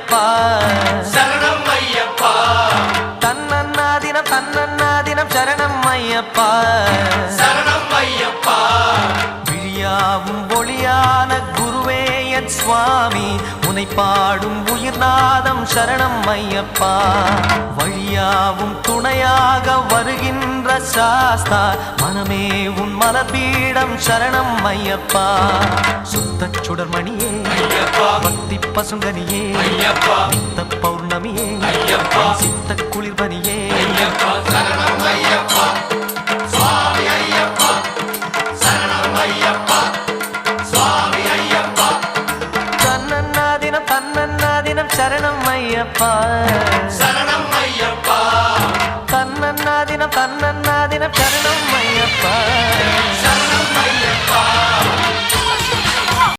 ஐயப்பா சரணம் ஐயப்பா தன்னன்னாதினம் சரணம் ஐயப்பா சரணம் ஐயப்பா விழியாவும் ஒளியான குருவே என் சுவாமி உனை பாடும் உயிர்நாதம் சரணம் ஐயப்பா வழியாவும் துணையாக வருகின்ற சாஸ்தா மனமே உன் மலபீடம் சரணம் ஐயப்பா சுத்த சுடர்மணியே பக்தி பசுங்கனியே நித்த பௌர்ணமியே சித்த குளிர்பனியே சரணம் ஐயப்பா சுவாமி ஐயப்பா சரணம் ஐயப்பா சுவாமி ஐயப்பா தன்னன்னாதினம் சரணம் ஐயப்பா